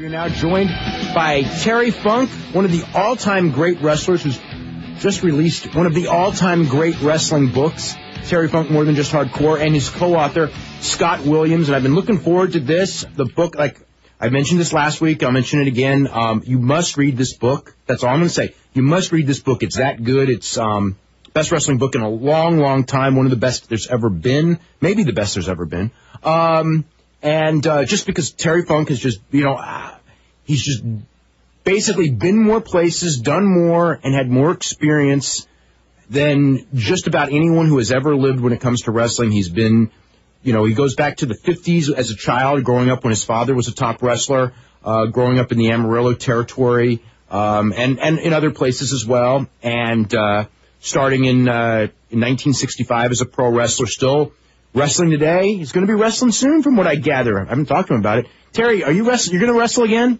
We are now joined by Terry Funk, one of the all-time great wrestlers who's just released one of the all-time great wrestling books, Terry Funk, More Than Just Hardcore, and his co-author, Scott Williams. And I've been looking forward to this. The book, like I mentioned this last week, I'll mention it again. You must read this book. That's all I'm going to say. You must read this book. It's that good. It's best wrestling book in a long, long time. One of the best there's ever been. Maybe the best there's ever been. And just because Terry Funk has just, he's just basically been more places, done more, and had more experience than just about anyone who has ever lived when it comes to wrestling. He's been, he goes back to the 50s as a child, growing up when his father was a top wrestler, growing up in the Amarillo territory, and in other places as well. And starting in 1965 as a pro wrestler, still wrestling today. He's going to be wrestling soon, from what I gather. I haven't talked to him about it. Terry, are you wrestling? You're going to wrestle again?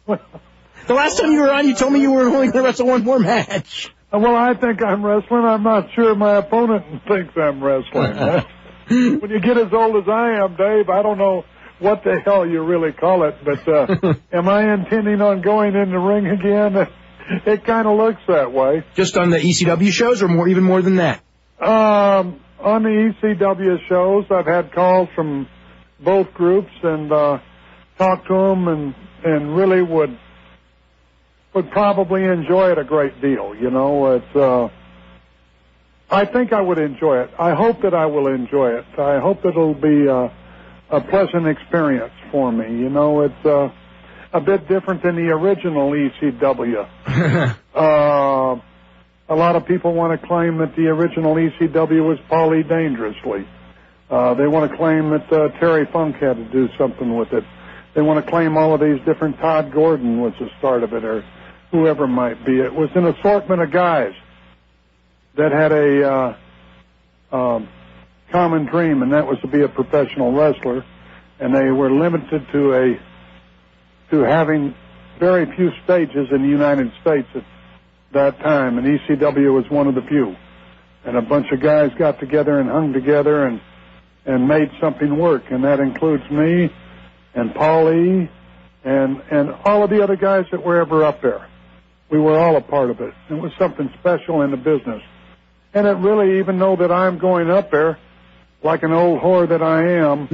The last time you were on, you told me you were only going to wrestle one more match. Well, I think I'm wrestling. I'm not sure my opponent thinks I'm wrestling. When you get as old as I am, Dave, I don't know what the hell you really call it, but am I intending on going in the ring again? It kind of looks that way. Just on the ECW shows, or even more than that? On the ECW shows, I've had calls from both groups and talked to them and really would probably enjoy it a great deal. It's I think I would enjoy it. I hope that I will enjoy it. I hope that it'll be a pleasant experience for me. It's a bit different than the original ECW. A lot of people want to claim that the original ECW was Paulie Dangerously. They want to claim that Terry Funk had to do something with it. They want to claim all of these different Todd Gordon was the start of it, or whoever it might be. It was an assortment of guys that had a common dream, and that was to be a professional wrestler. And they were limited to having very few stages in the United States at that time, and ECW was one of the few. And a bunch of guys got together and hung together and made something work, and that includes me and Paulie and all of the other guys that were ever up there. We were all a part of it. It was something special in the business. And it really, even though that I'm going up there, like an old whore that I am,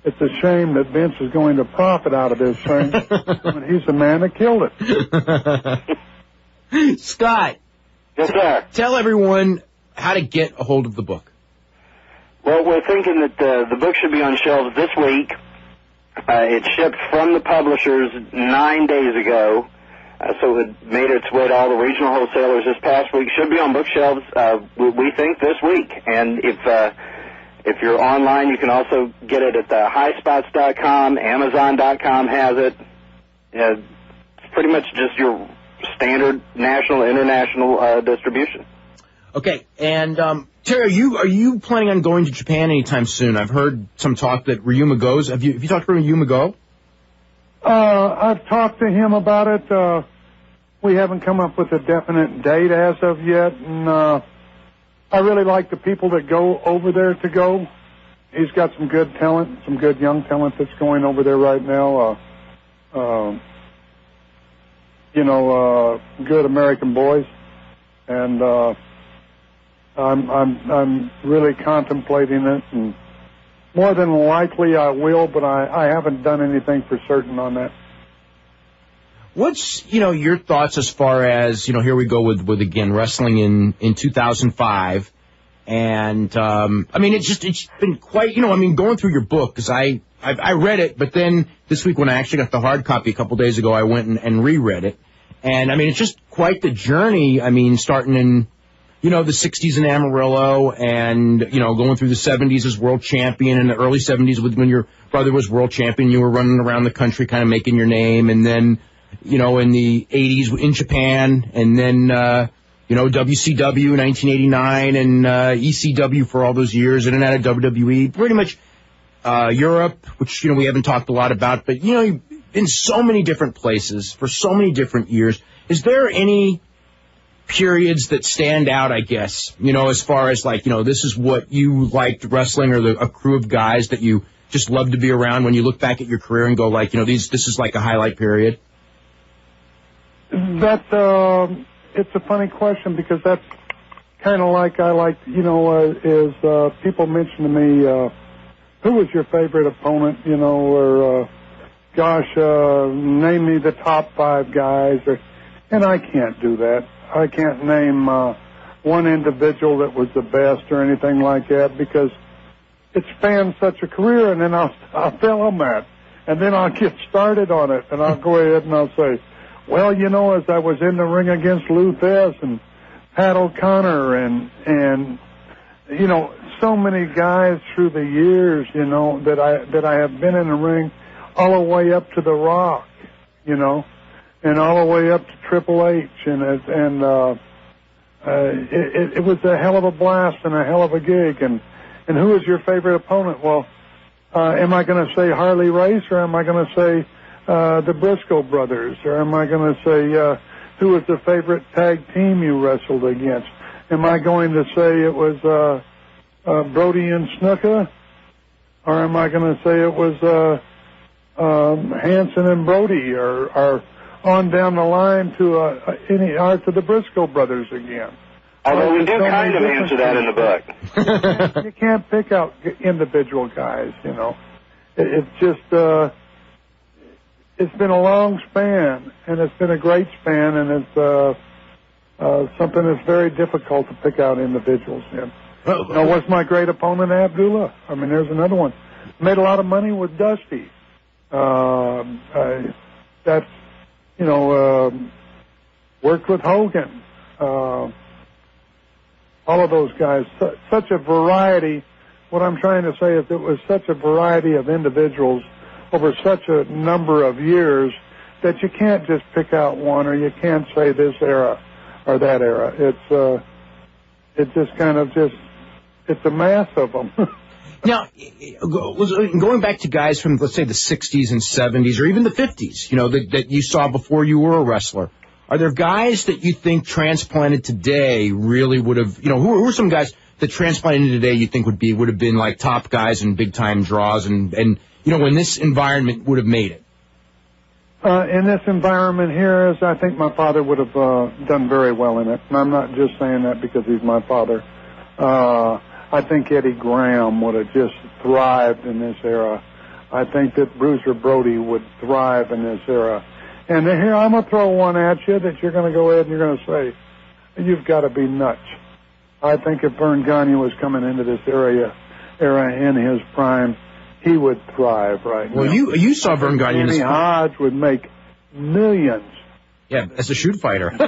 it's a shame that Vince is going to profit out of this thing when he's the man that killed it. Scott. Yes, sir. Tell everyone how to get a hold of the book. Well, we're thinking that the book should be on shelves this week. It shipped from the publishers 9 days ago, so it made its way to all the regional wholesalers this past week. Should be on bookshelves, we think, this week. And if you're online, you can also get it at highspots.com. Amazon.com has it. It's pretty much just your standard national, international distribution. Okay, and Terry, are you planning on going to Japan anytime soon? I've heard some talk that Ryuma goes. Have you talked to Ryuma Go? I've talked to him about it. We haven't come up with a definite date as of yet, and I really like the people that go over there to go. He's got some good talent, some good young talent that's going over there right now. Good American boys, and I'm really contemplating it, and more than likely I will, but I haven't done anything for certain on that. What's, your thoughts as far as, here we go with again, wrestling in 2005. And, it's been quite, going through your book, because I read it, but then this week when I actually got the hard copy a couple days ago, I went and reread it. And, it's just quite the journey, starting in, the 60s in Amarillo and, going through the 70s as world champion, and the early 70s when your brother was world champion, you were running around the country kind of making your name, and then, in the 80s in Japan, and then, WCW 1989 and ECW for all those years, in and out of WWE, pretty much Europe, which, we haven't talked a lot about, but, you've been so many different places for so many different years. Is there any periods that stand out, I guess, as far as this is what you liked wrestling, or a crew of guys that you just love to be around when you look back at your career and go like, this is like a highlight period? It's a funny question because that's kind of like people mention to me, who was your favorite opponent, or name me the top 5 guys, and I can't do that. I can't name one individual that was the best or anything like that because it spans such a career, and then I'll tell them that, and then I'll get started on it, and I'll go ahead and I'll say, well, as I was in the ring against Lou Thesz and Pat O'Connor and so many guys through the years, that I have been in the ring all the way up to The Rock, and all the way up to Triple H, it was a hell of a blast and a hell of a gig. And who is your favorite opponent? Well, am I going to say Harley Race, or am I going to say the Briscoe brothers, or am I going to say who was the favorite tag team you wrestled against? Am I going to say it was Brody and Snuka, or am I going to say it was Hanson and Brody, or on down the line to the Briscoe brothers again? Although we do kind of answer that in the book. You can't pick out individual guys, It's just it's been a long span, and it's been a great span, and it's something that's very difficult to pick out individuals in. What's my great opponent, Abdullah? I mean, there's another one. Made a lot of money with Dusty. Worked with Hogan. All of those guys. Such a variety. What I'm trying to say is it was such a variety of individuals over such a number of years that you can't just pick out one, or you can't say this era or that era. It's just kind of it's a mass of them. Now, going back to guys from, let's say, the 60s and 70s, or even the 50s, that you saw before you were a wrestler, are there guys that you think transplanted today really would have, who are some guys that transplanted today you think would have been like top guys and big-time draws and when this environment would have made it? In this environment here, I think my father would have done very well in it. And I'm not just saying that because he's my father. I think Eddie Graham would have just thrived in this era. I think that Bruiser Brody would thrive in this era. And here, I'm going to throw one at you that you're going to go ahead and you're going to say, you've got to be nuts. I think if Vern Gagne was coming into this era in his prime, he would thrive right now. Well, you saw Vern Gagne. Danny Hodge would make millions. Yeah, as a shoot fighter. In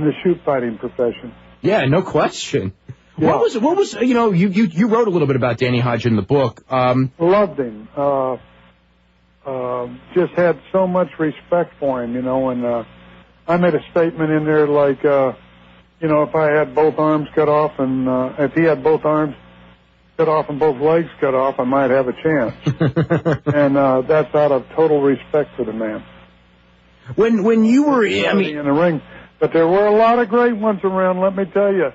the shoot fighting profession. Yeah, no question. Yeah. What was you wrote a little bit about Danny Hodge in the book. Loved him. Just had so much respect for him, and I made a statement in there like, if I had both arms cut off and if he had both arms cut off and both legs cut off, I might have a chance. And that's out of total respect for the man. When you were in the ring, but there were a lot of great ones around, let me tell you.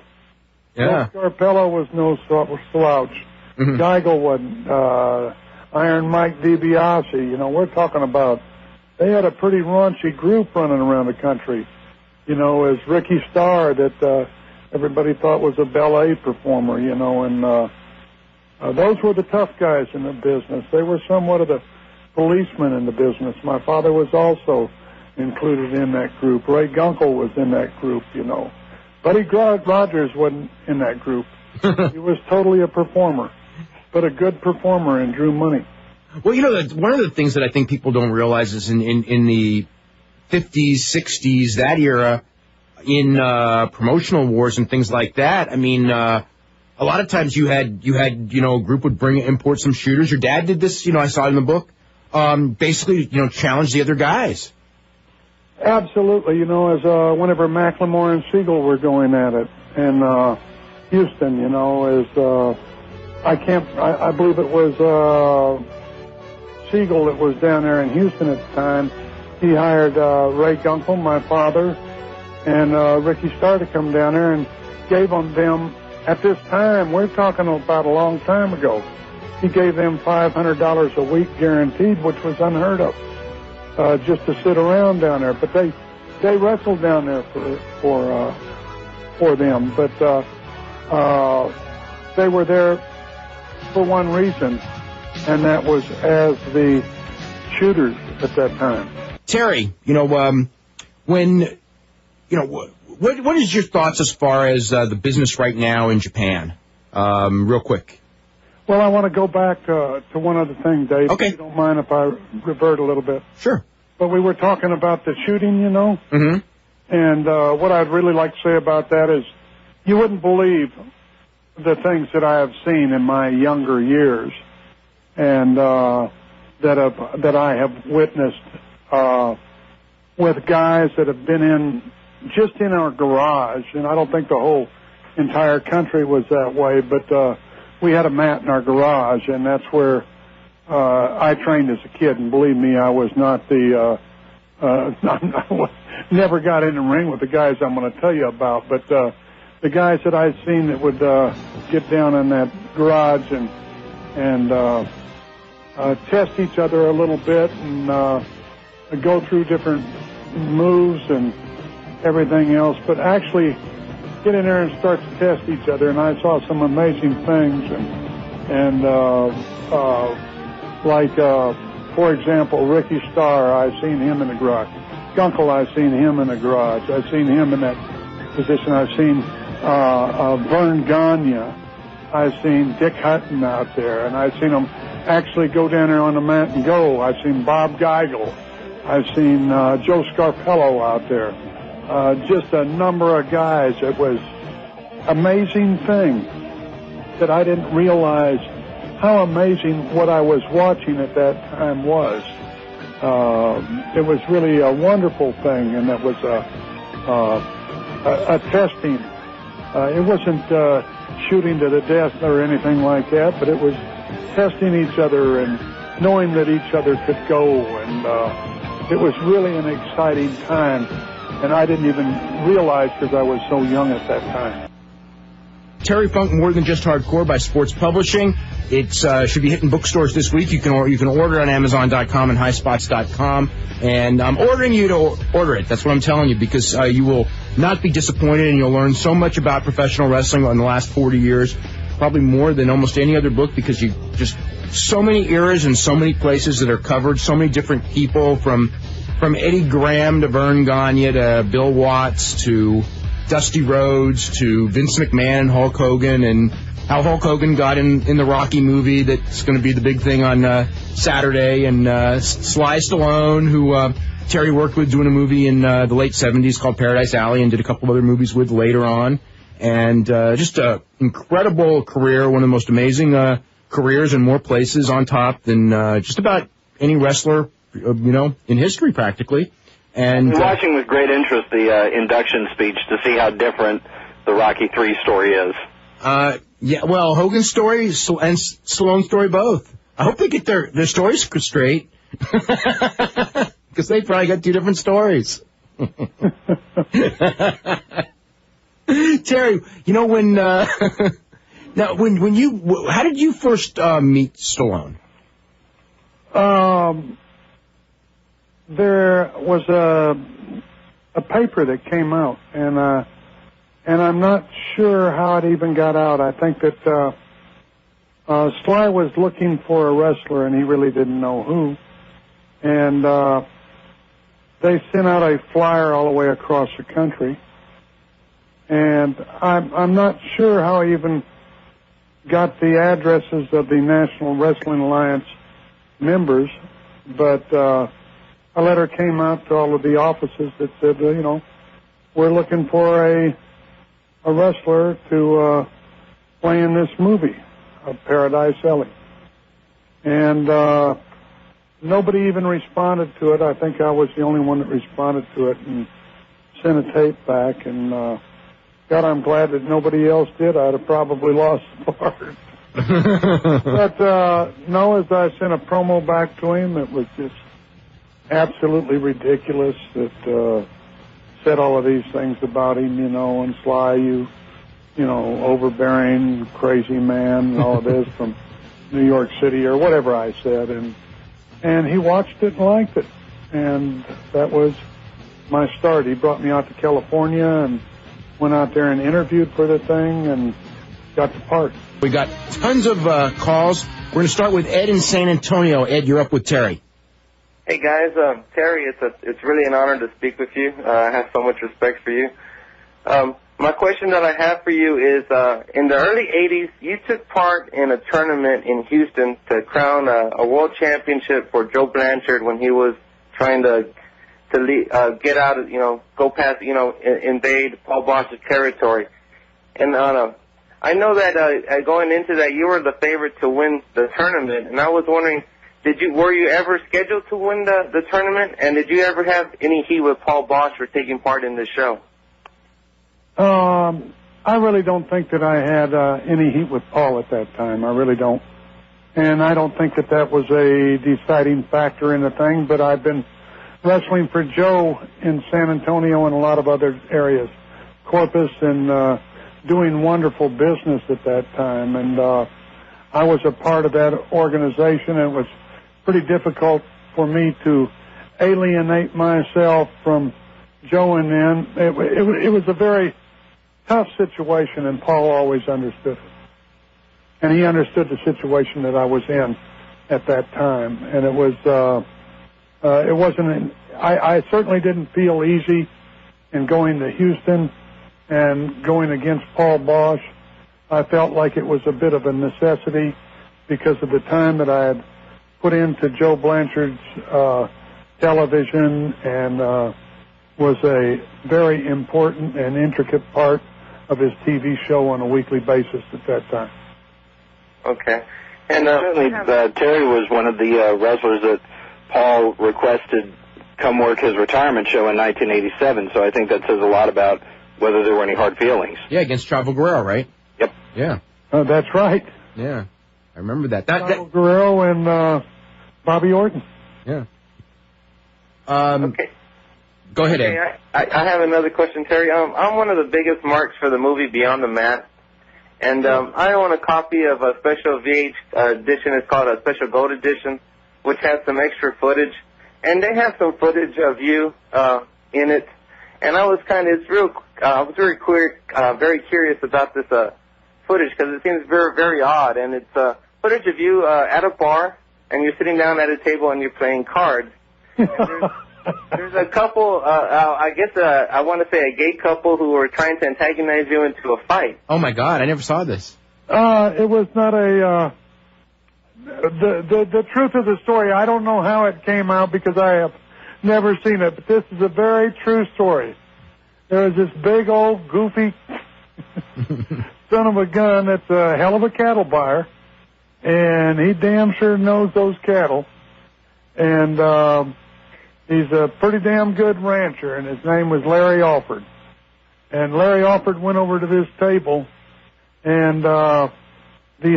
Yeah. Scarpello was no slouch. Mm-hmm. Geigel wasn't. Iron Mike DiBiase, we're talking about, they had a pretty raunchy group running around the country. As Ricky Starr that everybody thought was a ballet performer, and those were the tough guys in the business. They were somewhat of the policemen in the business. My father was also included in that group. Ray Gunkel was in that group, Buddy Rogers wasn't in that group. He was totally a performer, but a good performer and drew money. Well, one of the things that I think people don't realize is in the 50s, 60s, that era, in promotional wars and things like that, I mean, a lot of times you had a group would import some shooters. Your dad did this, I saw it in the book, basically, challenge the other guys. Absolutely, as whenever McLemore and Siegel were going at it, and Houston, I believe it was Siegel that was down there in Houston at the time. He hired Ray Gunkel, my father, and Ricky Starr to come down there and gave them at this time, we're talking about a long time ago, he gave them $500 a week guaranteed, which was unheard of, just to sit around down there. But they wrestled down there for them. But they were there for one reason, and that was as the shooters at that time. Terry, when, what is your thoughts as far as the business right now in Japan? Real quick. Well, I want to go back to one other thing, Dave. Okay. If you don't mind if I revert a little bit. Sure. But we were talking about the shooting, Mm-hmm. And what I'd really like to say about that is you wouldn't believe the things that I have seen in my younger years and that I have witnessed with guys that have been just in our garage. And I don't think the whole entire country was that way, but we had a mat in our garage, and that's where I trained as a kid. And believe me, I was not never got in the ring with the guys I'm going to tell you about, but the guys that I've seen that would get down in that garage and test each other a little bit and go through different moves and everything else, but actually get in there and start to test each other. And I saw some amazing things, and for example, Ricky Starr, I've seen him in the garage. Gunkel, I've seen him in the garage. I've seen him in that position. I've seen Vern Gagne. I've seen Dick Hutton out there, and I've seen him actually go down there on the mat and go. I've seen Bob Geigel. I've seen Joe Scarpello out there. Just a number of guys. It was amazing thing that I didn't realize how amazing what I was watching at that time was. It was really a wonderful thing, and it was a testing. It wasn't shooting to the death or anything like that, but it was testing each other and knowing that each other could go, and it was really an exciting time. And I didn't even realize because I was so young at that time. Terry Funk, More Than Just Hardcore by Sports Publishing. It should be hitting bookstores this week. You can order it on Amazon.com and HighSpots.com. And I'm ordering you to order it. That's what I'm telling you, because you will not be disappointed, and you'll learn so much about professional wrestling in the last 40 years, probably more than almost any other book, because you just so many eras and so many places that are covered, so many different people from Eddie Graham to Vern Gagne to Bill Watts to Dusty Rhodes to Vince McMahon and Hulk Hogan, and how Hulk Hogan got in the Rocky movie that's going to be the big thing on Saturday, and Sly Stallone, who Terry worked with doing a movie in the late 70s called Paradise Alley, and did a couple other movies with later on. And just an incredible career, one of the most amazing careers in more places on top than just about any wrestler in history practically. And I'm watching with great interest the induction speech to see how different the Rocky III story is. Yeah, well, Hogan's story and Stallone's story both. I hope they get their stories straight, because they probably got two different stories. Terry, when now when you how did you first meet Stallone? There was a paper that came out, and I'm not sure how it even got out. I think that Sly was looking for a wrestler, and he really didn't know who. And they sent out a flyer all the way across the country. And I'm not sure how I even got the addresses of the National Wrestling Alliance members, but a letter came out to all of the offices that said, we're looking for a wrestler to play in this movie, Paradise Alley. And nobody even responded to it. I think I was the only one that responded to it and sent a tape back. And God, I'm glad that nobody else did. I'd have probably lost the part. But no, as I sent a promo back to him, it was just absolutely ridiculous that said all of these things about him, and Sly, overbearing, crazy man, and all of this from New York City, or whatever I said, and he watched it and liked it, and that was my start. He brought me out to California and went out there and interviewed for the thing and got the part. We got tons of calls. We're going to start with Ed in San Antonio. Ed, you're up with Terry. Hey guys, Terry, it's really an honor to speak with you. I have so much respect for you. My question that I have for you is, in the early 80s, you took part in a tournament in Houston to crown a world championship for Joe Blanchard when he was trying to get out of, go past, invade Paul Bosch's territory. And I know that going into that, you were the favorite to win the tournament, and I was wondering, were you ever scheduled to win the tournament, and did you ever have any heat with Paul Bosch for taking part in the show? I really don't think that I had any heat with Paul at that time. I really don't. And I don't think that was a deciding factor in the thing, but I've been wrestling for Joe in San Antonio and a lot of other areas, Corpus, and doing wonderful business at that time. And I was a part of that organization, and it was pretty difficult for me to alienate myself from Joe and them. It was a very tough situation, and Paul always understood it. And he understood the situation that I was in at that time. And it wasn't, I certainly didn't feel easy in going to Houston and going against Paul Bosch. I felt like it was a bit of a necessity because of the time that I had put into Joe Blanchard's television, and was a very important and intricate part of his TV show on a weekly basis at that time. Okay. And certainly Terry was one of the wrestlers that Paul requested come work his retirement show in 1987, so I think that says a lot about whether there were any hard feelings. Yeah, against Chavo Guerrero, right? Yep. Yeah. Oh, that's right. Yeah. I remember that. Chavo Guerrero and Bobby Orton. Yeah. Okay. Go ahead, Ed. Okay, I have another question, Terry. I'm one of the biggest marks for the movie Beyond the Mat, and I own a copy of a special VH edition. It's called a Special Gold Edition, which has some extra footage, and they have some footage of you in it. And I was very curious about this footage because it seems very, very odd. And it's footage of you at a bar, and you're sitting down at a table and you're playing cards. There's a couple, I guess I want to say a gay couple who were trying to antagonize you into a fight. Oh, my God, I never saw this. It was not a... The truth of the story, I don't know how it came out because I have never seen it, but this is a very true story. There was this big old goofy son of a gun that's a hell of a cattle buyer, and he damn sure knows those cattle, and he's a pretty damn good rancher, and his name was Larry Alford. And Larry Alford went over to this table, and the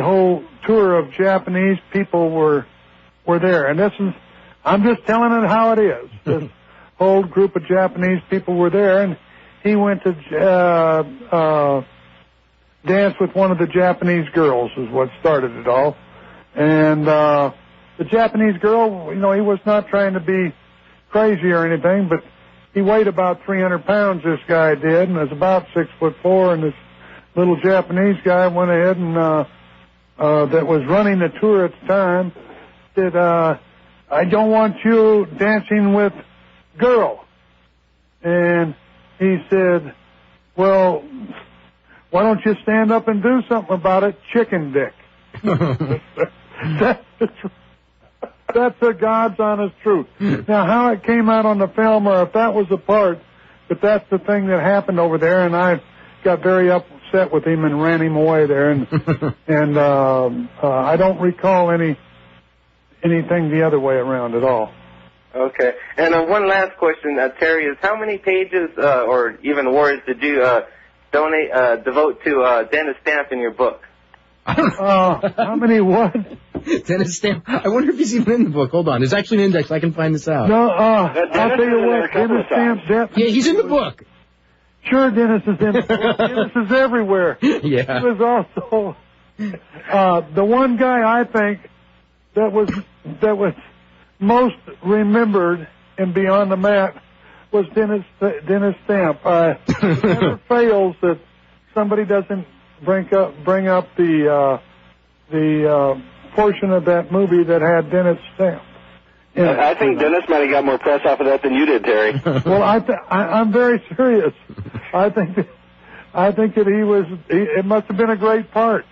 whole tour of Japanese people were there. And I'm just telling it how it is. This whole group of Japanese people were there, and he went to dance with one of the Japanese girls is what started it all. And the Japanese girl, he was not trying to be crazy or anything, but he weighed about 300 pounds, this guy did, and was about 6'4", and this little Japanese guy went ahead and that was running the tour at the time said, I don't want you dancing with girl. And he said, well, why don't you stand up and do something about it, chicken dick? That's the God's honest truth. Now, how it came out on the film or if that was a part, but that's the thing that happened over there, and I got very upset with him and ran him away there, and I don't recall anything the other way around at all. Okay. And one last question, Terry, is how many pages or even words did you devote to Dennis Stamp in your book? How many what? Dennis Stamp. I wonder if he's even in the book. Hold on. There's actually an index. I can find this out. No, I'll tell you what. Dennis Stamp. Yeah, he's in the book. Sure, Dennis is in the book. Dennis is everywhere. Yeah. He was also The one guy I think that was most remembered and beyond the mat was Dennis Stamp. It never fails that somebody doesn't bring up the portion of that movie that had Dennis Stamp. I think Dennis might have got more press off of that than you did, Terry. Well, I'm very serious. I think that it must have been a great part.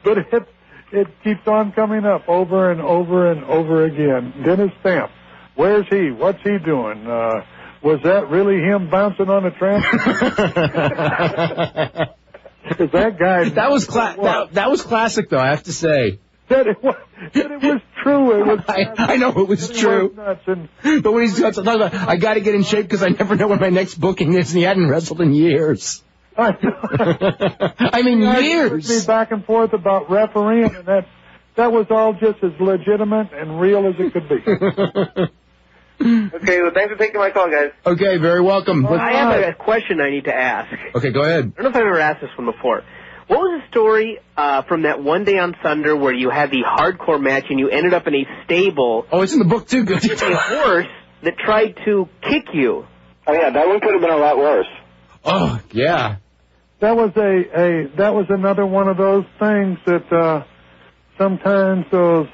But it keeps on coming up over and over and over again. Dennis Stamp. Where's he? What's he doing? Was that really him bouncing on a trampoline? Because that guy... That was classic, though, I have to say. That it was true. It was. I know it was true. But when he's talking about, I got to get in shape because I never know when my next booking is, and he hadn't wrestled in years. I mean, years. Be back and forth about refereeing, and that was all just as legitimate and real as it could be. Okay, well, thanks for taking my call, guys. Okay, very welcome. I have a question I need to ask. Okay, go ahead. I don't know if I've ever asked this one before. What was the story from that one day on Thunder where you had the hardcore match and you ended up in a stable? Oh, it's in the book, too. Good. With a horse that tried to kick you. Oh, yeah, that one could have been a lot worse. Oh, yeah. That was another one of those things that sometimes those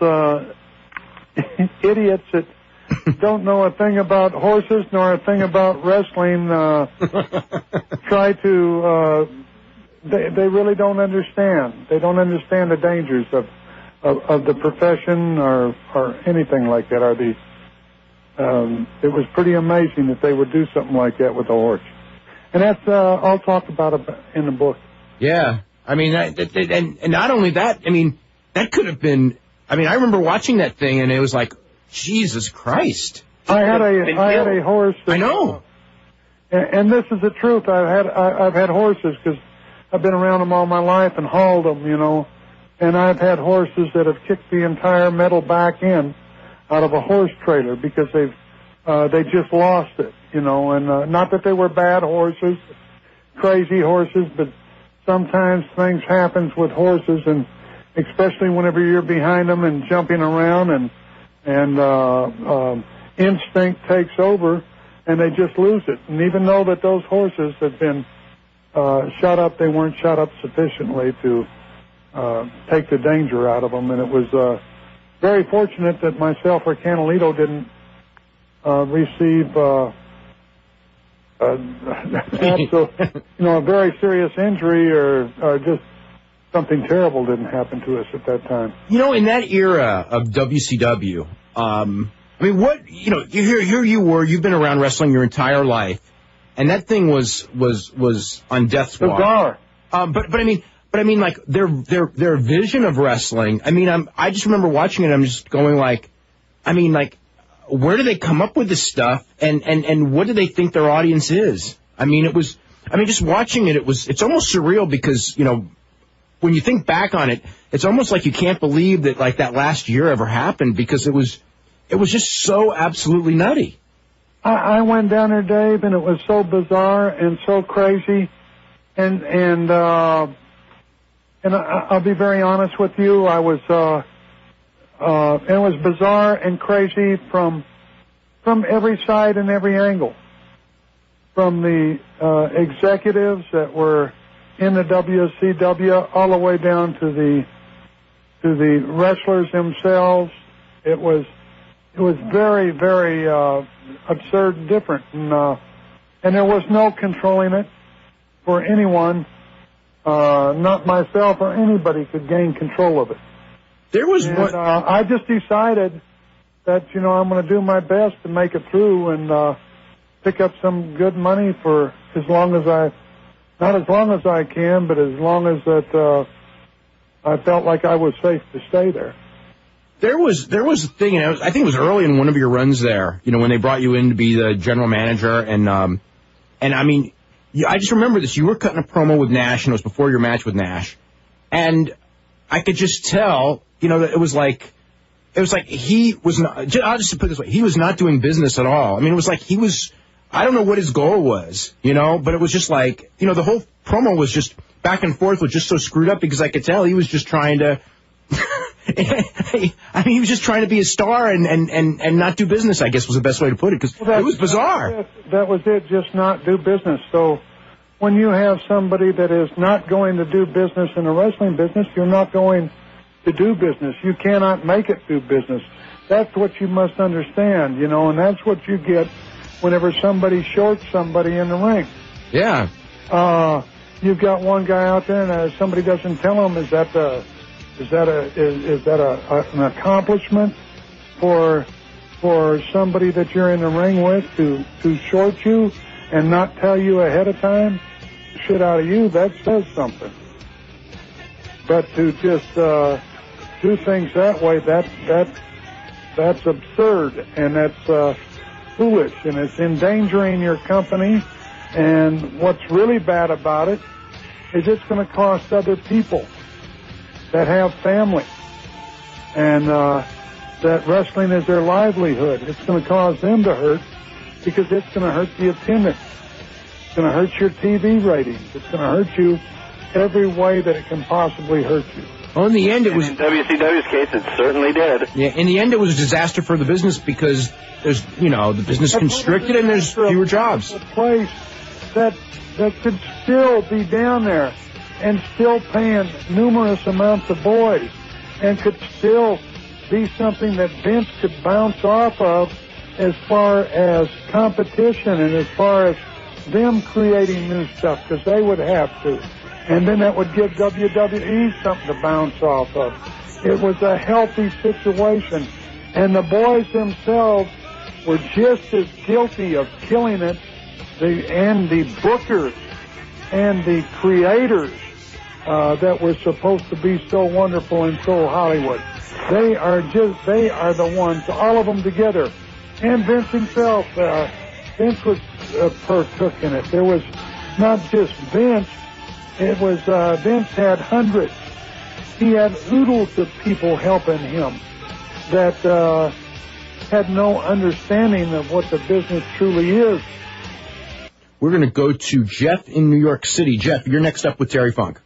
idiots that don't know a thing about horses nor a thing about wrestling try to... They really don't understand. They don't understand the dangers of the profession or anything like that. It was pretty amazing that they would do something like that with a horse. And that's all talked about in the book. Yeah. I mean, and not only that, I mean, that could have been, I mean, I remember watching that thing and it was like, Jesus Christ. I had a horse. I know. And this is the truth. I've had horses because I've been around them all my life and hauled them, you know. And I've had horses that have kicked the entire metal back end out of a horse trailer because they just lost it, you know. And not that they were bad horses, crazy horses, but sometimes things happen with horses, and especially whenever you're behind them and jumping around, and instinct takes over, and they just lose it. And even though that those horses have been shot up, they weren't shot up sufficiently to take the danger out of them. And it was very fortunate that myself or Canalito didn't receive a very serious injury or just something terrible didn't happen to us at that time. You know, in that era of WCW, I mean, what, you know, here you were, you've been around wrestling your entire life, and that thing was on death's watch. Bizarre. But I mean, like their vision of wrestling. I mean, I just remember watching it. I'm just going like, I mean, like, where do they come up with this stuff, and what do they think their audience is? I mean, just watching it, it's almost surreal because, you know, when you think back on it, it's almost like you can't believe that like that last year ever happened because it was just so absolutely nutty. I went down there, Dave, and it was so bizarre and so crazy, and I'll be very honest with you. I was, it was bizarre and crazy from every side and every angle, from the executives that were in the WCW all the way down to the wrestlers themselves. It was very, very absurd and different, and there was no controlling it for anyone. Not myself or anybody could gain control of it. There was one. I just decided that, you know, I'm going to do my best to make it through and pick up some good money for as long as not as long as I can, but as long as that I felt like I was safe to stay there. There was a thing, and I think it was early in one of your runs there, you know, when they brought you in to be the general manager, and I mean, I just remember this. You were cutting a promo with Nash, and it was before your match with Nash, and I could just tell, you know, that it was like he was not. I'll just put it this way: he was not doing business at all. I mean, it was like he was. I don't know what his goal was, you know, but it was just like, you know, the whole promo was just back and forth was just so screwed up because I could tell he was just trying to. I mean, he was just trying to be a star and not do business, I guess was the best way to put it, because it was bizarre. That was it, just not do business. So when you have somebody that is not going to do business in the wrestling business, you're not going to do business. You cannot make it do business. That's what you must understand, you know, and that's what you get whenever somebody shorts somebody in the ring. Yeah. You've got one guy out there, and somebody doesn't tell him, is that an accomplishment for somebody that you're in the ring with to short you and not tell you ahead of time? Shit out of you, that says something. But to just do things that way, that's absurd, and that's foolish, and it's endangering your company. And what's really bad about it is it's going to cost other people that have family and that wrestling is their livelihood. It's going to cause them to hurt because it's going to hurt the attendance. It's going to hurt your TV ratings. It's going to hurt you every way that it can possibly hurt you. Well, in the end, it was... In WCW's case, it certainly did. Yeah, in the end, it was a disaster for the business because there's, you know, the business constricted and there's fewer jobs. A place that could still be down there and still paying numerous amounts of boys and could still be something that Vince could bounce off of as far as competition and as far as them creating new stuff, because they would have to. And then that would give WWE something to bounce off of. It was a healthy situation. And the boys themselves were just as guilty of killing it, and the bookers and the creators that were supposed to be so wonderful and so Hollywood. They are the ones, all of them together. And Vince himself, Vince was partook in it. There was not just Vince, it was, Vince had hundreds. He had oodles of people helping him that had no understanding of what the business truly is. We're going to go to Jeff in New York City. Jeff, you're next up with Terry Funk.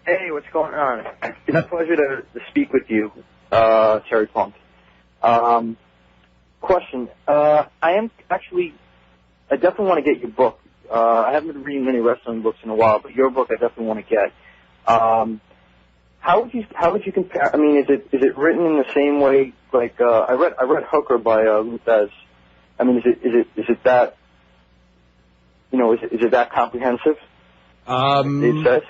Hey, what's going on? It's a pleasure to speak with you, Terry Funk. Question. I definitely want to get your book. I haven't been reading many wrestling books in a while, but your book I definitely want to get. How would you compare? I mean, is it written in the same way? Like I read Hooker by Luthez. I mean, is it that? You know, is it that comprehensive? It says.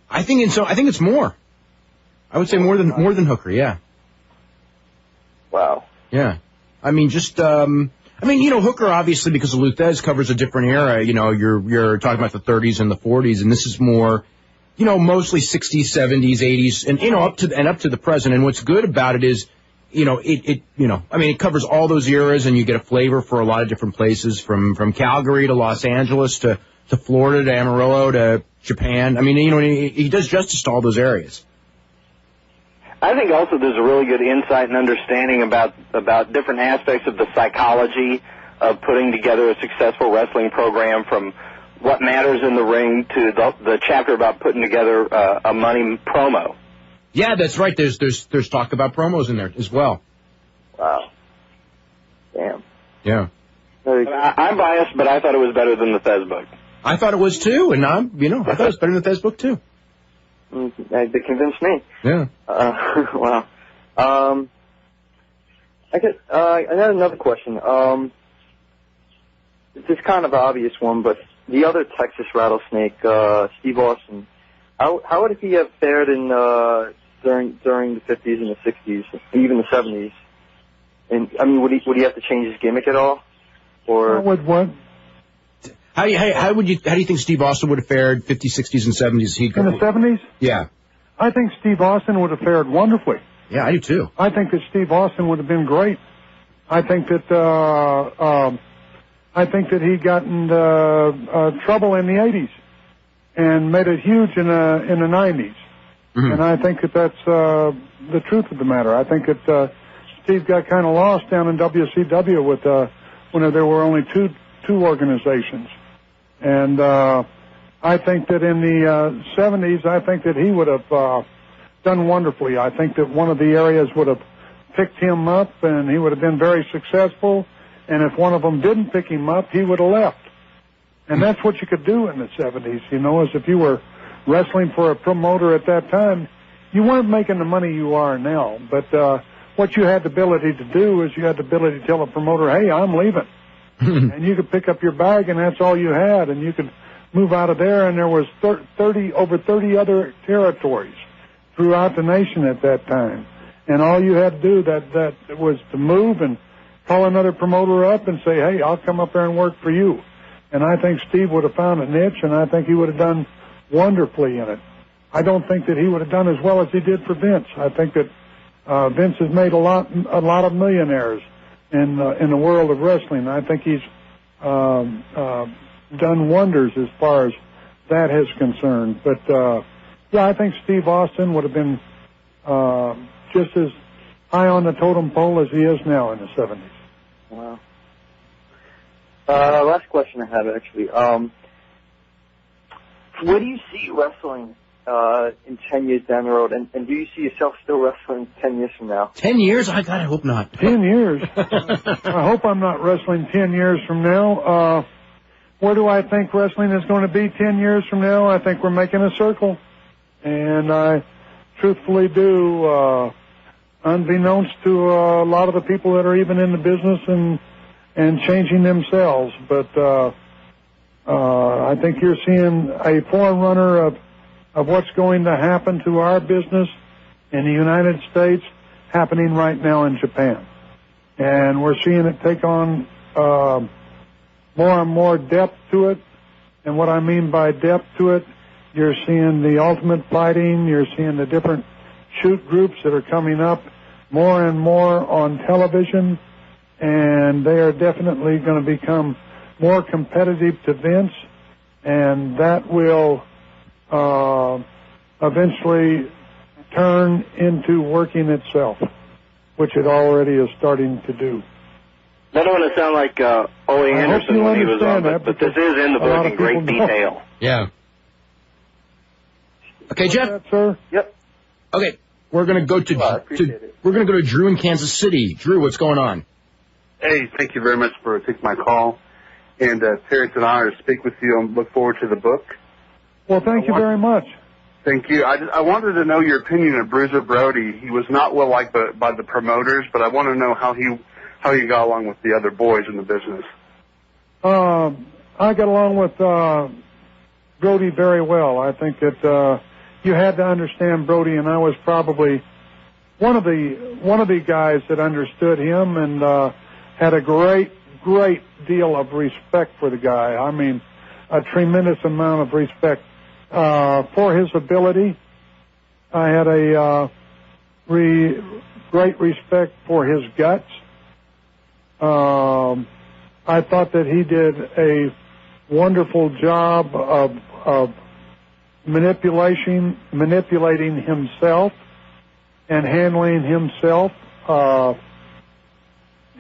I think it's more. I would say more than Hooker. Yeah. Wow. Yeah. I mean, Hooker obviously because of Luthez covers a different era. You know, you're talking about the 30s and the 40s, and this is more, you know, mostly 60s, 70s, 80s, and you know up to the present. And what's good about it is, you know, it covers all those eras, and you get a flavor for a lot of different places, from Calgary to Los Angeles to Florida to Amarillo to Japan. I mean, you know, he does justice to all those areas. I think also there's a really good insight and understanding about different aspects of the psychology of putting together a successful wrestling program, from what matters in the ring to the chapter about putting together a money promo. Yeah, that's right. There's talk about promos in there as well. Wow. Damn. Yeah. I'm biased, but I thought it was better than the Thez book. I thought it was too, and I thought it was better than the Thez book too. They convinced me. Yeah. Wow. I had another question. This is kind of an obvious one, but the other Texas rattlesnake, Steve Austin, how would he have fared in during the 50s and the 60s, even the 70s? And I mean, would he have to change his gimmick at all? Or would what? How do you think Steve Austin would have fared 50s, 60s, and 70s? In the 70s? Yeah. I think Steve Austin would have fared wonderfully. Yeah, I do too. I think that Steve Austin would have been great. I think that he got in trouble in the 80s and made it huge in the 90s. Mm-hmm. And I think that's the truth of the matter. I think that Steve got kind of lost down in WCW when there were only two organizations. And I I think that in the 70s, I think that he would have done wonderfully. I think that one of the areas would have picked him up, and he would have been very successful. And if one of them didn't pick him up, he would have left. And that's what you could do in the 70s, you know, is if you were wrestling for a promoter at that time, you weren't making the money you are now. But what you had the ability to do is you had the ability to tell a promoter, hey, I'm leaving. And you could pick up your bag, and that's all you had. And you could move out of there, and there was over 30 other territories throughout the nation at that time. And all you had to do that was to move and call another promoter up and say, hey, I'll come up there and work for you. And I think Steve would have found a niche, and I think he would have done wonderfully in it. I don't think that he would have done as well as he did for Vince. I think that Vince has made a lot of millionaires in the world of wrestling. I think he's done wonders as far as that is concerned. But yeah, I think Steve Austin would have been just as high on the totem pole as he is now in the 70s. Wow. Last question I have, actually. Where do you see wrestling in 10 years down the road? And do you see yourself still wrestling 10 years from now? 10 years? God, I hope not. 10 years? I hope I'm not wrestling 10 years from now. Where do I think wrestling is going to be 10 years from now? I think we're making a circle. And I truthfully do, unbeknownst to a lot of the people that are even in the business and changing themselves. But I think you're seeing a forerunner of what's going to happen to our business in the United States happening right now in Japan. And we're seeing it take on more and more depth to it. And what I mean by depth to it, you're seeing the ultimate fighting, you're seeing the different shoot groups that are coming up more and more on television, and they are definitely going to become more competitive to Vince, and that will eventually turn into working itself, which it already is starting to do. I don't want to sound like Ole Anderson when he was on, but this is in the book in great detail. Yeah. Okay, Jeff? That, sir? Yep. Okay, we're going to go to Drew in Kansas City. Drew, what's going on? Hey, thank you very much for taking my call. And Terry, it's an honor to speak with you and look forward to the book. Well, thank you very much. Thank you. I wanted to know your opinion of Bruiser Brody. He was not well liked by the promoters, but I want to know how he got along with the other boys in the business. I got along with Brody very well. I think that you had to understand Brody, and I was probably one of the guys that understood him and had a great deal of respect for the guy. I mean, a tremendous amount of respect for his ability. I had a great respect for his guts. I thought that he did a wonderful job of manipulating himself and handling himself.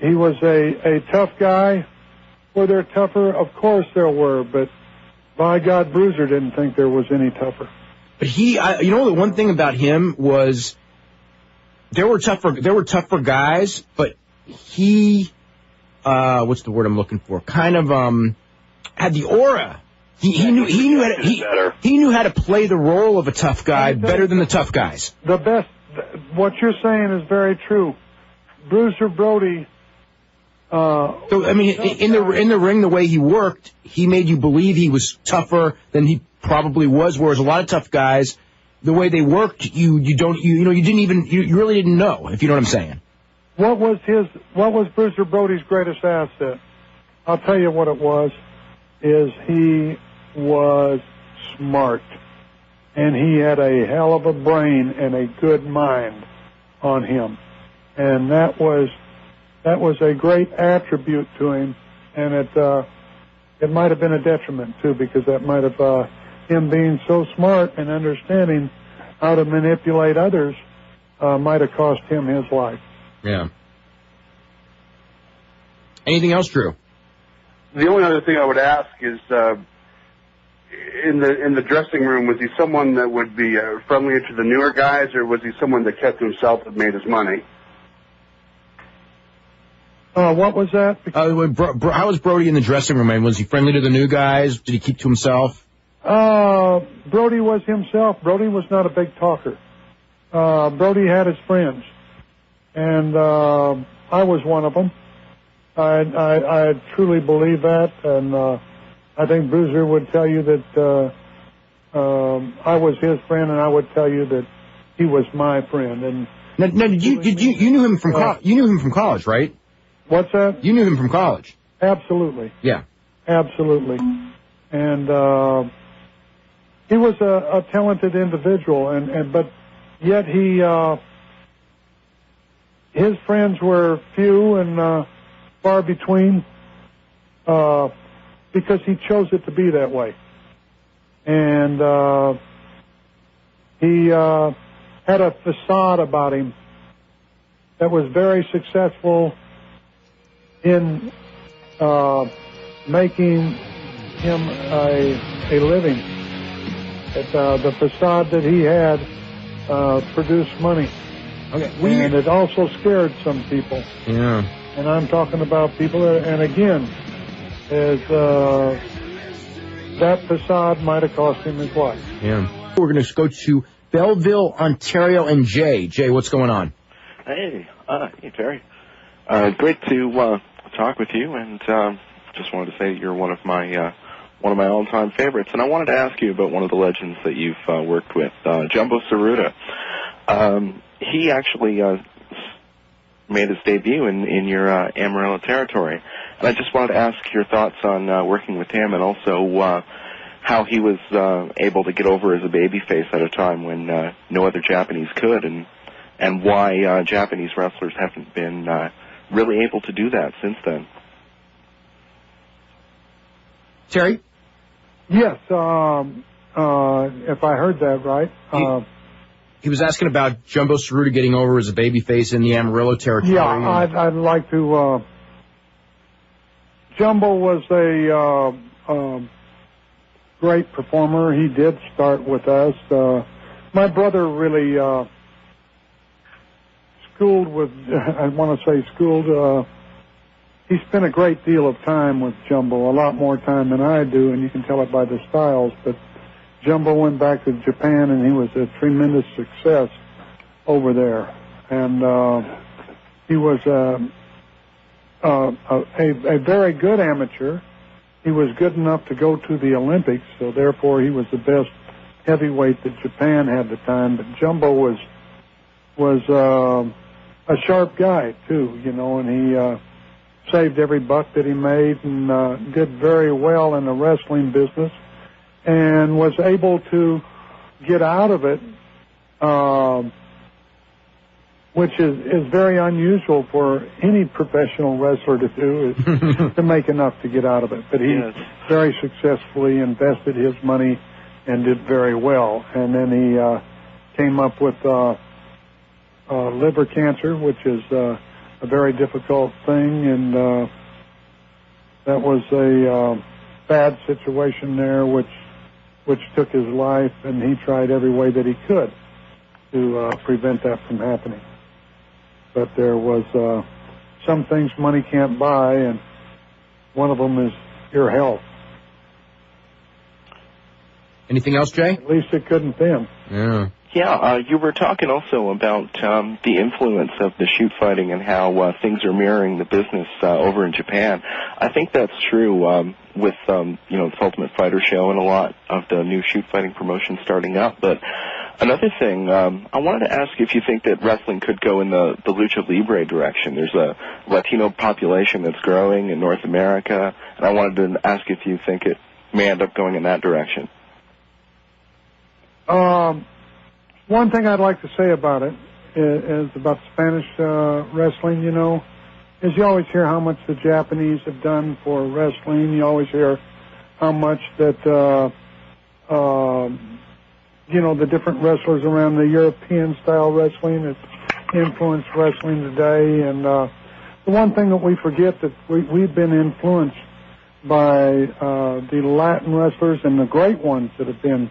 He was a tough guy. Were there tougher? Of course there were, but by God, Bruiser didn't think there was any tougher. But the one thing about him was there were tougher guys, but he, what's the word I'm looking for? Kind of had the aura. He knew how to play the role of a tough guy better than the tough guys. The best. What you're saying is very true. Bruiser Brody. So I mean, in the ring, the way he worked, he made you believe he was tougher than he probably was. Whereas a lot of tough guys, the way they worked, you really didn't know. If you know what I'm saying. What was Bruiser Brody's greatest asset? I'll tell you what it was. Is he was smart, and he had a hell of a brain and a good mind on him, and that was a great attribute to him, and it might have been a detriment too, because that might have him being so smart and understanding how to manipulate others might have cost him his life. Yeah. Anything else, Drew? The only other thing I would ask is in the dressing room, was he someone that would be friendlier to the newer guys, or was he someone that kept himself and made his money? What was that? How was Brody in the dressing room? Man? Was he friendly to the new guys? Did he keep to himself? Brody was himself. Brody was not a big talker. Brody had his friends, and I was one of them. I truly believe that, and I think Bruiser would tell you that I was his friend, and I would tell you that he was my friend. And now you knew him from you knew him from college, right? What's that? You knew him from college. Absolutely. Yeah. Absolutely. And he was a talented individual, but yet his friends were few and far between because he chose it to be that way. And he had a facade about him that was very successful in making him a living. The facade that he had produced money. Okay. And it also scared some people. Yeah. And I'm talking about people, and again, that facade might have cost him his life. Yeah. We're going to go to Belleville, Ontario, and Jay. Jay, what's going on? Hey, Terry. Great to talk with you, and just wanted to say that you're one of my all-time favorites. And I wanted to ask you about one of the legends that you've worked with, Jumbo Tsuruta. He actually made his debut in your Amarillo territory. And I just wanted to ask your thoughts on working with him, and also how he was able to get over as a babyface at a time when no other Japanese could, and why Japanese wrestlers haven't been really able to do that since then. Terry? Yes, if I heard that right. He was asking about Jumbo Tsuruta getting over as a babyface in the Amarillo territory. Yeah, I'd like to... Jumbo was a great performer. He did start with us. My brother really schooled with... I want to say schooled... he spent a great deal of time with Jumbo, a lot more time than I do, and you can tell it by the styles, but Jumbo went back to Japan, and he was a tremendous success over there. And he was a very good amateur. He was good enough to go to the Olympics, so therefore he was the best heavyweight that Japan had at the time. But Jumbo was a sharp guy, too, you know, and he saved every buck that he made and did very well in the wrestling business, and was able to get out of it, which is very unusual for any professional wrestler to do, is to make enough to get out of it. But he very successfully invested his money and did very well. And then he came up with liver cancer, which is a very difficult thing, and that was a bad situation there, which took his life, and he tried every way that he could to prevent that from happening. But there was some things money can't buy, and one of them is your health. Anything else, Jay? At least it couldn't then. Yeah. Yeah, you were talking also about the influence of the shoot fighting and how things are mirroring the business over in Japan. I think that's true with the Ultimate Fighter show and a lot of the new shoot fighting promotions starting up. But another thing, I wanted to ask if you think that wrestling could go in the Lucha Libre direction. There's a Latino population that's growing in North America, and I wanted to ask if you think it may end up going in that direction. One thing I'd like to say about it is about Spanish wrestling, is you always hear how much the Japanese have done for wrestling. You always hear how much that, the different wrestlers around the European-style wrestling has influenced wrestling today. And the one thing that we forget that we've been influenced the Latin wrestlers and the great ones that have been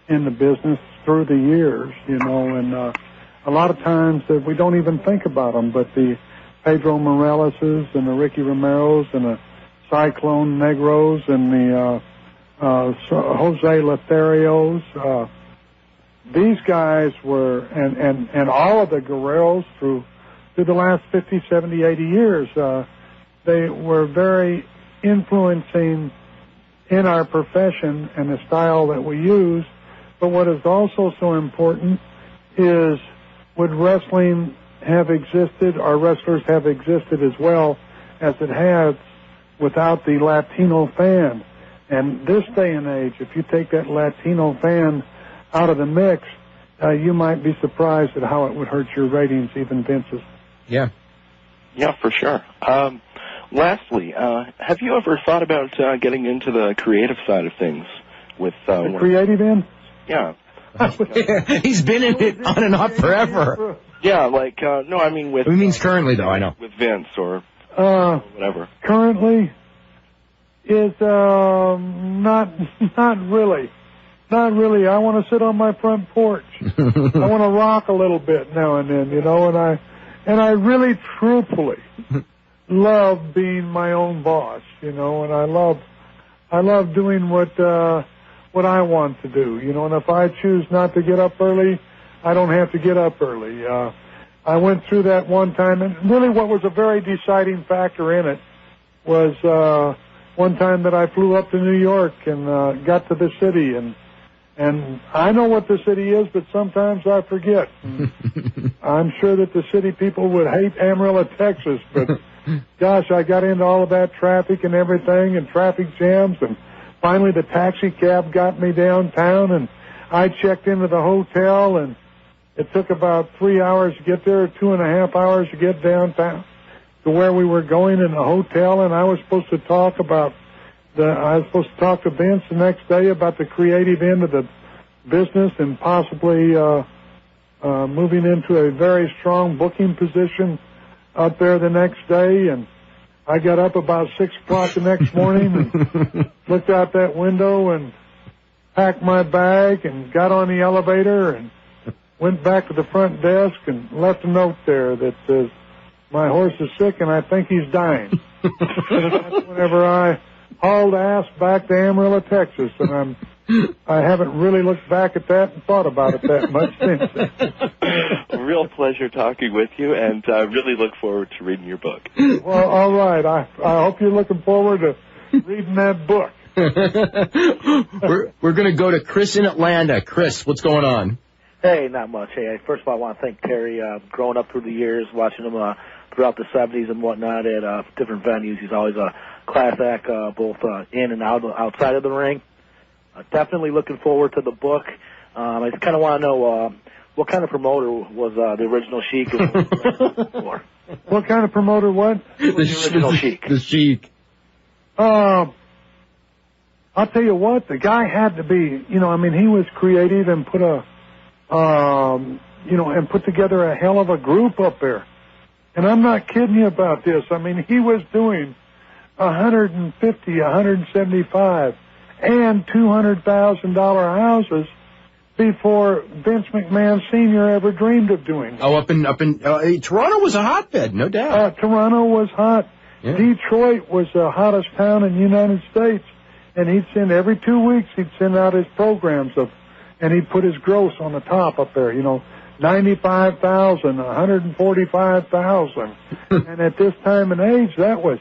in the business through the years, you know, and a lot of times that we don't even think about them, but the Pedro Moraleses and the Ricky Romeros and the Cyclone Negros and the Jose Lotharios, these guys were, and all of the Guerreros through the last 50, 70, 80 years, they were very influencing in our profession and the style that we use. But what is also so important is, would wrestling have existed, or wrestlers have existed as well as it has without the Latino fan? And this day and age, if you take that Latino fan out of the mix, you might be surprised at how it would hurt your ratings, even Vince's. Yeah. Yeah, for sure. Lastly, have you ever thought about getting into the creative side of things with the creative end? Yeah. He's been in it on and off forever. Yeah, like no, I mean with. He means currently, though. I know. With Vince or whatever. Currently is not really. Not really. I want to sit on my front porch. I want to rock a little bit now and then, you know, and I really truthfully love being my own boss, you know, and I love doing what I want to do, you know, and if I choose not to get up early, I don't have to get up early. I went through that one time, and really what was a very deciding factor in it was one time that I flew up to New York and got to the city, and I know what the city is, but sometimes I forget. I'm sure that the city people would hate Amarillo, Texas, but gosh, I got into all of that traffic and everything and traffic jams, and finally the taxi cab got me downtown, and I checked into the hotel, and it took about 3 hours to get there, 2.5 hours to get downtown to where we were going in the hotel, and I was supposed to talk to Vince the next day about the creative end of the business and possibly moving into a very strong booking position out there the next day. And I got up about 6 o'clock the next morning and looked out that window and packed my bag and got on the elevator and went back to the front desk and left a note there that says, "My horse is sick and I think he's dying." That's whenever I hauled ass back to Amarillo, Texas, and I haven't really looked back at that and thought about it that much since then. A real pleasure talking with you, and I really look forward to reading your book. Well, all right. I hope you're looking forward to reading that book. We're going to go to Chris in Atlanta. Chris, what's going on? Hey, not much. Hey, first of all, I want to thank Terry. Growing up through the years, watching him throughout the 70s and whatnot at different venues, he's always a class act, both in and outside of the ring. Definitely looking forward to the book. I just kind of want to know what kind of promoter was the original Sheik? For? What kind of promoter? What? The original Sheik. The Sheik. I'll tell you what. The guy had to be. You know, I mean, he was creative and put and put together a hell of a group up there. And I'm not kidding you about this. I mean, he was doing 150, 175, and $200,000 houses before Vince McMahon Sr. ever dreamed of doing. Oh, up in Toronto was a hotbed, no doubt. Toronto was hot. Yeah. Detroit was the hottest town in the United States, and he'd send every 2 weeks. He'd send out his programs and he'd put his gross on the top up there. You know, 95,000, 145,000, and at this time and age, that was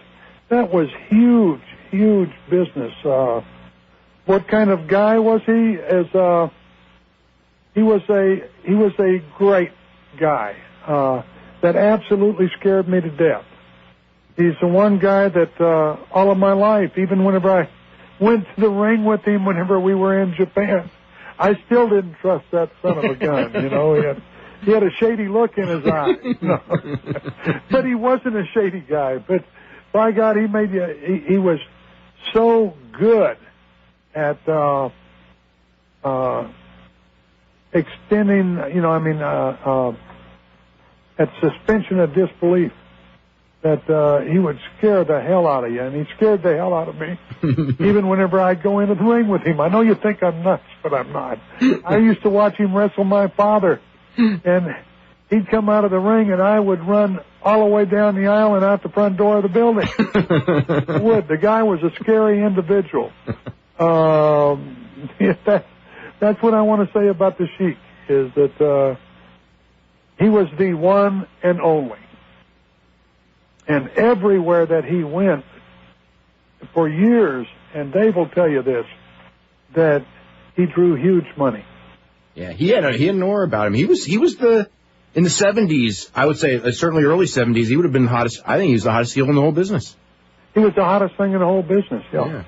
huge business. What kind of guy was he? He was a great guy that absolutely scared me to death. He's the one guy that all of my life, even whenever I went to the ring with him, whenever we were in Japan, I still didn't trust that son of a gun. You know, he had a shady look in his eye. No. But he wasn't a shady guy. But by God, he was so good at extending, at suspension of disbelief. that he would scare the hell out of you, and he scared the hell out of me, even whenever I'd go into the ring with him. I know you think I'm nuts, but I'm not. I used to watch him wrestle my father, and he'd come out of the ring, and I would run all the way down the aisle and out the front door of the building. The guy was a scary individual. That's what I want to say about the Sheik, is that he was the one and only. And everywhere that he went for years, and Dave will tell you this, that he drew huge money. Yeah, he had an aura about him. He was in the 70s, I would say, certainly early 70s, he would have been the hottest. I think he was the hottest heel in the whole business. He was the hottest thing in the whole business, yeah.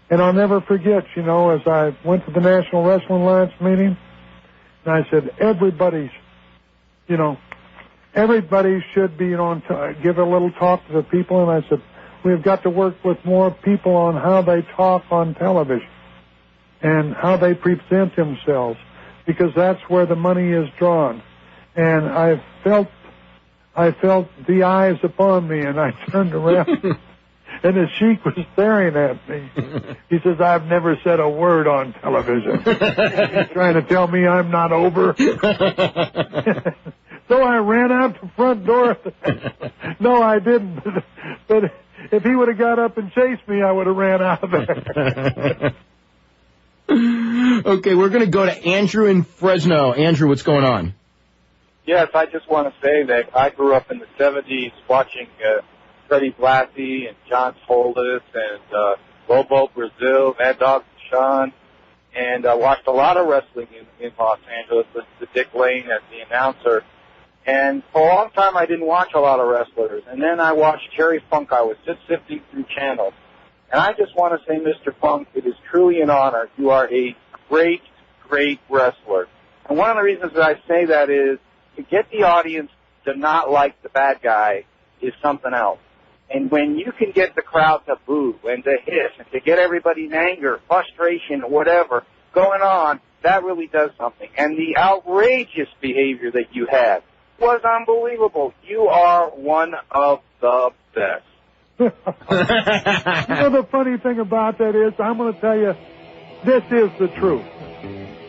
And I'll never forget, as I went to the National Wrestling Alliance meeting, and I said, everybody should be, give a little talk to the people. And I said, we've got to work with more people on how they talk on television and how they present themselves, because that's where the money is drawn. And I felt the eyes upon me, and I turned around, and the Sheik was staring at me. He says, I've never said a word on television. He's trying to tell me I'm not over. So I ran out the front door. No, I didn't. But if he would have got up and chased me, I would have ran out of there. Okay, we're going to go to Andrew in Fresno. Andrew, what's going on? Yes, I just want to say that I grew up in the 70s watching Freddie Blassie and John Toldis and Bobo Brazil, Mad Dog Sean, and I watched a lot of wrestling in Los Angeles, listened to Dick Lane as the announcer. And for a long time, I didn't watch a lot of wrestlers. And then I watched Terry Funk. I was just sifting through channels. And I just want to say, Mr. Funk, it is truly an honor. You are a great, great wrestler. And one of the reasons that I say that is to get the audience to not like the bad guy is something else. And when you can get the crowd to boo and to hiss and to get everybody in anger, frustration, whatever going on, that really does something. And the outrageous behavior that you had was unbelievable. You are one of the best. The funny thing about that is, I'm going to tell you, this is the truth.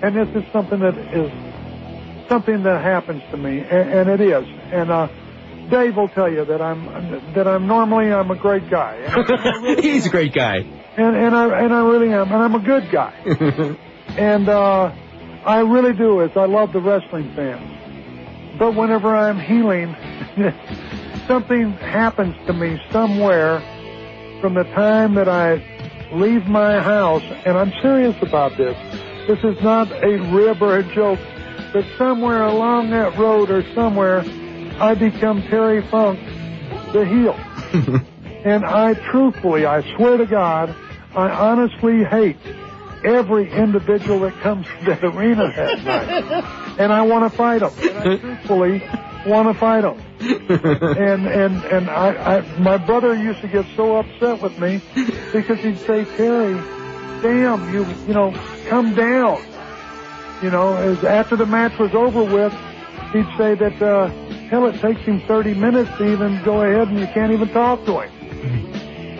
And this is something that happens to me, and it is. And Dave will tell you that I'm normally a great guy. He's a great guy. And I really am, and I'm a good guy. And I really do, is I love the wrestling fans. But whenever I'm healing, something happens to me somewhere from the time that I leave my house, and I'm serious about this. This is not a rib or a joke, but somewhere along that road or somewhere, I become Terry Funk, the heel. And I swear to God, I honestly hate every individual that comes to that arena that night. And I want to fight them. And I truthfully want to fight them. And my brother used to get so upset with me because he'd say, Terry, damn, you come down. As after the match was over with, he'd say that, hell, it takes him 30 minutes to even go ahead and you can't even talk to him.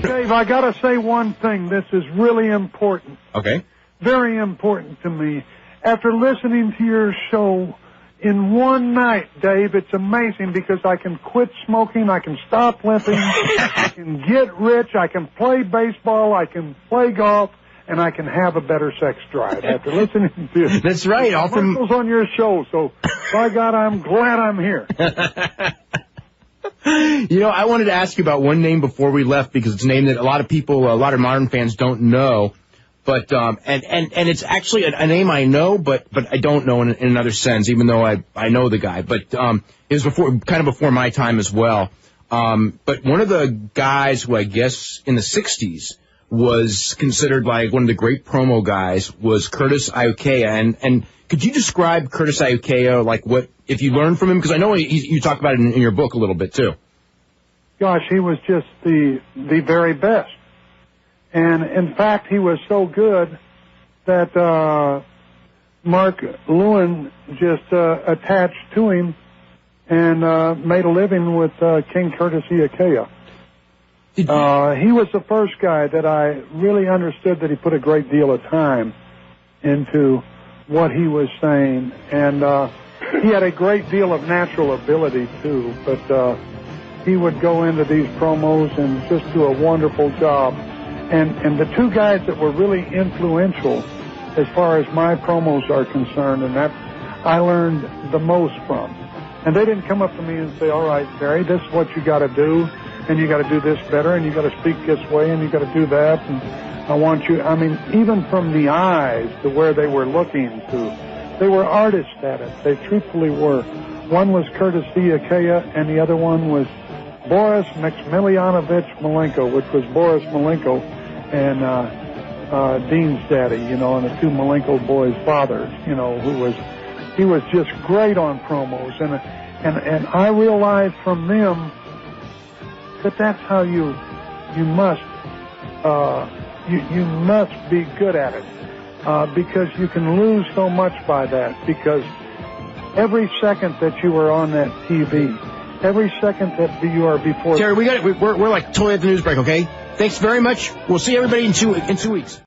Dave, I got to say one thing. This is really important. Okay. Very important to me. After listening to your show in one night, Dave, it's amazing because I can quit smoking, I can stop limping, I can get rich, I can play baseball, I can play golf, and I can have a better sex drive after listening to you. That's right. All from on your show, so by God, I'm glad I'm here. I wanted to ask you about one name before we left because it's a name that a lot of modern fans don't know. But, and it's actually a name I know, but I don't know in another sense, even though I know the guy. But, it was before my time as well. But one of the guys who I guess in the 60s was considered like one of the great promo guys was Curtis Iukea. And could you describe Curtis Iukea, like what, if you learned from him? Because I know you talk about it in your book a little bit too. Gosh, he was just the very best. And, in fact, he was so good that Mark Lewin just attached to him and made a living with King Courtesy Achaia. He was the first guy that I really understood that he put a great deal of time into what he was saying, and he had a great deal of natural ability too, but he would go into these promos and just do a wonderful job. And the two guys that were really influential as far as my promos are concerned, and that I learned the most from. And they didn't come up to me and say, all right, Barry, this is what you got to do, and you got to do this better, and you got to speak this way, and you got to do that, and I want you, I mean, even from the eyes to where they were looking to, they were artists at it. They truthfully were. One was Courtesy Achaia, and the other one was Boris Maximilianovich Malenko, which was Boris Malenko and Dean's daddy, you know, and the two Malenko boys' fathers, you know, he was just great on promos, and I realized from them that that's how you must be good at it, because you can lose so much by that, because every second that you are on that TV, every second that you are before... Terry, we got it. We're like totally at the news break, okay? Thanks very much. We'll see everybody in two weeks.